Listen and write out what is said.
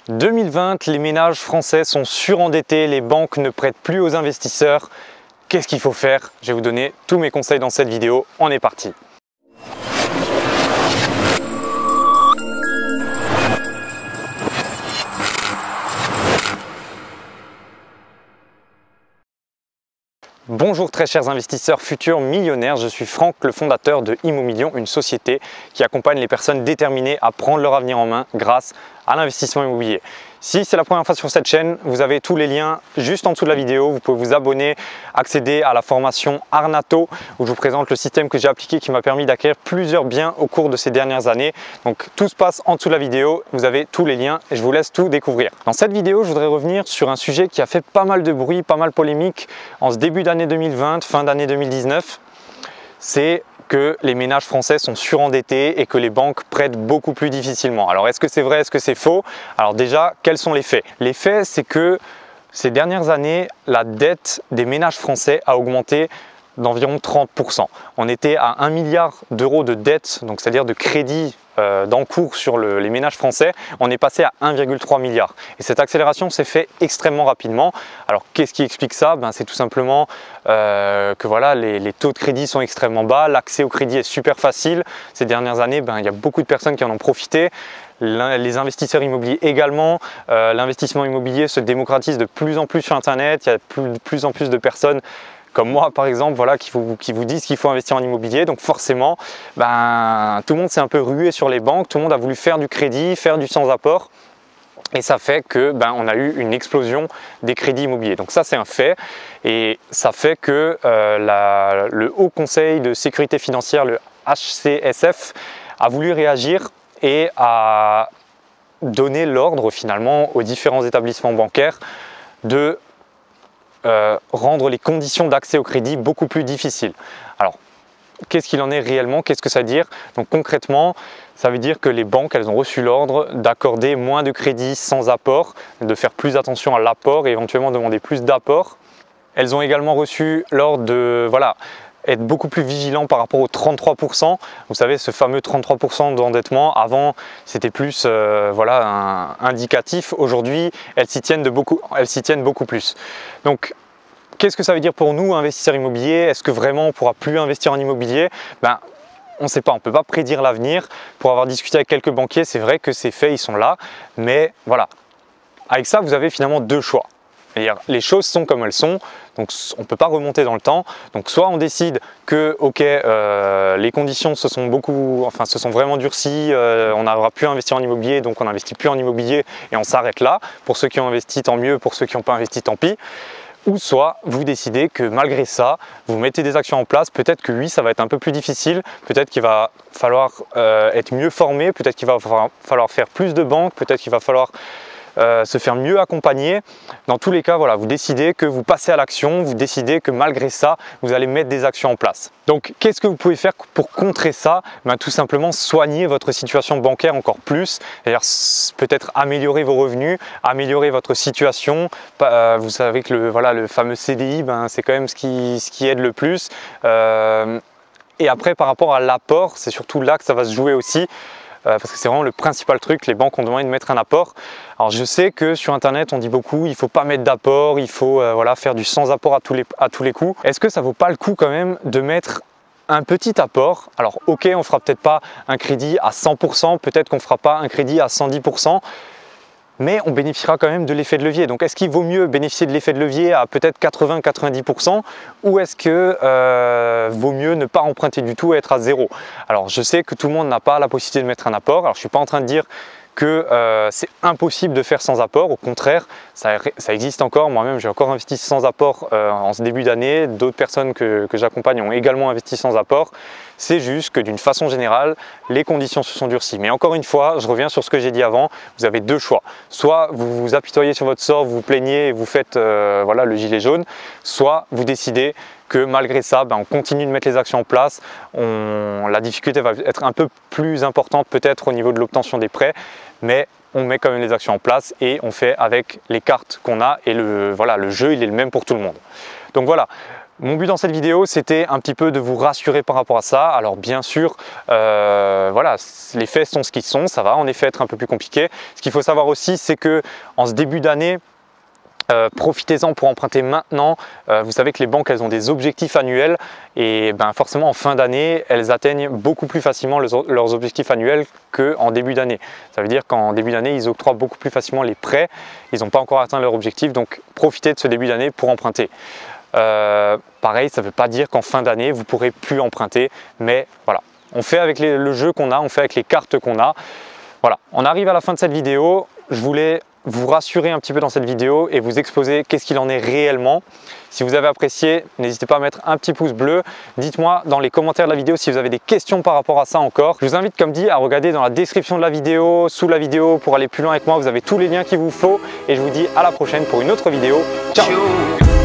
2020, les ménages français sont surendettés, les banques ne prêtent plus aux investisseurs. Qu'est-ce qu'il faut faire? Je vais vous donner tous mes conseils dans cette vidéo. On est parti! Bonjour très chers investisseurs futurs millionnaires, je suis Franck, le fondateur de Immomillion, une société qui accompagne les personnes déterminées à prendre leur avenir en main grâce à l'investissement immobilier. Si c'est la première fois sur cette chaîne, vous avez tous les liens juste en dessous de la vidéo. Vous pouvez vous abonner, accéder à la formation Arnato où je vous présente le système que j'ai appliqué qui m'a permis d'acquérir plusieurs biens au cours de ces dernières années. Donc tout se passe en dessous de la vidéo, vous avez tous les liens et je vous laisse tout découvrir. Dans cette vidéo, je voudrais revenir sur un sujet qui a fait pas mal de bruit, pas mal polémique en ce début d'année 2020, fin d'année 2019. C'est que les ménages français sont surendettés et que les banques prêtent beaucoup plus difficilement. Alors est-ce que c'est vrai, est-ce que c'est faux? Alors déjà, quels sont les faits? Les faits, c'est que ces dernières années, la dette des ménages français a augmenté d'environ 30%. On était à 1 milliard d'euros de dette, donc c'est-à-dire de crédit d'encours sur les ménages français, on est passé à 1,3 milliard. Et cette accélération s'est faite extrêmement rapidement. Alors qu'est-ce qui explique ça? C'est tout simplement que voilà, les taux de crédit sont extrêmement bas, l'accès au crédit est super facile. Ces dernières années, il y a beaucoup de personnes qui en ont profité. Les investisseurs immobiliers également. L'investissement immobilier se démocratise de plus en plus sur Internet. Il y a de plus en plus de personnes comme moi par exemple, voilà, qui vous disent qu'il faut investir en immobilier. Donc forcément, tout le monde s'est un peu rué sur les banques, tout le monde a voulu faire du crédit, faire du sans apport. Et ça fait que on a eu une explosion des crédits immobiliers. Donc ça c'est un fait. Et ça fait que le Haut Conseil de sécurité financière, le HCSF, a voulu réagir et a donné l'ordre finalement aux différents établissements bancaires de rendre les conditions d'accès au crédit beaucoup plus difficiles. Alors, qu'est-ce qu'il en est réellement? Qu'est-ce que ça veut dire? Donc concrètement, ça veut dire que les banques, elles ont reçu l'ordre d'accorder moins de crédits sans apport, de faire plus attention à l'apport et éventuellement demander plus d'apport. Elles ont également reçu l'ordre de être beaucoup plus vigilant par rapport aux 33%. Vous savez, ce fameux 33% d'endettement, avant c'était plus indicatif. Aujourd'hui, elles s'y tiennent beaucoup plus. Donc, qu'est-ce que ça veut dire pour nous, investisseurs immobiliers? Est-ce que vraiment on ne pourra plus investir en immobilier? On ne sait pas, on ne peut pas prédire l'avenir. Pour avoir discuté avec quelques banquiers, c'est vrai que ces faits, ils sont là. Mais voilà, avec ça, vous avez finalement deux choix. Les choses sont comme elles sont, donc on ne peut pas remonter dans le temps. Donc soit on décide que les conditions se sont vraiment durcies, on n'aura plus à investir en immobilier, donc on n'investit plus en immobilier et on s'arrête là. Pour ceux qui ont investi, tant mieux, pour ceux qui n'ont pas investi, tant pis. Ou soit vous décidez que malgré ça, vous mettez des actions en place, peut-être que oui, ça va être un peu plus difficile, peut-être qu'il va falloir être mieux formé, peut-être qu'il va falloir faire plus de banques, peut-être qu'il va falloir se faire mieux accompagner. Dans tous les cas, voilà, vous décidez que vous passez à l'action, vous décidez que malgré ça, vous allez mettre des actions en place. Donc, qu'est-ce que vous pouvez faire pour contrer ça? Tout simplement soigner votre situation bancaire encore plus, c'est-à-dire peut-être améliorer vos revenus, améliorer votre situation. Vous savez que le fameux CDI, c'est quand même ce qui aide le plus. Et après, par rapport à l'apport, c'est surtout là que ça va se jouer aussi. Parce que c'est vraiment le principal truc, les banques ont demandé de mettre un apport. Alors je sais que sur internet on dit beaucoup, il ne faut pas mettre d'apport, il faut faire du sans apport à tous les coups. Est-ce que ça vaut pas le coup quand même de mettre un petit apport? Alors ok, on fera peut-être pas un crédit à 100%, peut-être qu'on fera pas un crédit à 110%, mais on bénéficiera quand même de l'effet de levier. Donc est-ce qu'il vaut mieux bénéficier de l'effet de levier à peut-être 80-90% ou est-ce que vaut mieux ne pas emprunter du tout et être à zéro? Alors je sais que tout le monde n'a pas la possibilité de mettre un apport. Alors je ne suis pas en train de dire que c'est impossible de faire sans apport. Au contraire, ça existe encore. Moi-même, j'ai encore investi sans apport en ce début d'année. D'autres personnes que j'accompagne ont également investi sans apport. C'est juste que d'une façon générale, les conditions se sont durcies. Mais encore une fois, je reviens sur ce que j'ai dit avant, vous avez deux choix. Soit vous vous apitoyez sur votre sort, vous vous plaignez et vous faites le gilet jaune, soit vous décidez que malgré ça, on continue de mettre les actions en place. La difficulté va être un peu plus importante peut-être au niveau de l'obtention des prêts, mais on met quand même les actions en place et on fait avec les cartes qu'on a et le jeu il est le même pour tout le monde. Donc voilà. Mon but dans cette vidéo, c'était un petit peu de vous rassurer par rapport à ça. Alors bien sûr, voilà, les faits sont ce qu'ils sont, ça va en effet être un peu plus compliqué. Ce qu'il faut savoir aussi, c'est que en ce début d'année, profitez-en pour emprunter maintenant. Vous savez que les banques, elles ont des objectifs annuels et ben, forcément en fin d'année, elles atteignent beaucoup plus facilement leurs objectifs annuels qu'en début d'année. Ça veut dire qu'en début d'année, ils octroient beaucoup plus facilement les prêts. Ils n'ont pas encore atteint leur objectif, donc profitez de ce début d'année pour emprunter. Pareil, ça ne veut pas dire qu'en fin d'année, vous ne pourrez plus emprunter, mais voilà, on fait avec le jeu qu'on a, on fait avec les cartes qu'on a. Voilà, on arrive à la fin de cette vidéo. Je voulais vous rassurer un petit peu dans cette vidéo et vous exposer qu'est-ce qu'il en est réellement. Si vous avez apprécié, n'hésitez pas à mettre un petit pouce bleu. Dites-moi dans les commentaires de la vidéo si vous avez des questions par rapport à ça encore. Je vous invite, comme dit, à regarder dans la description de la vidéo, sous la vidéo, pour aller plus loin avec moi. Vous avez tous les liens qu'il vous faut et je vous dis à la prochaine pour une autre vidéo. Ciao!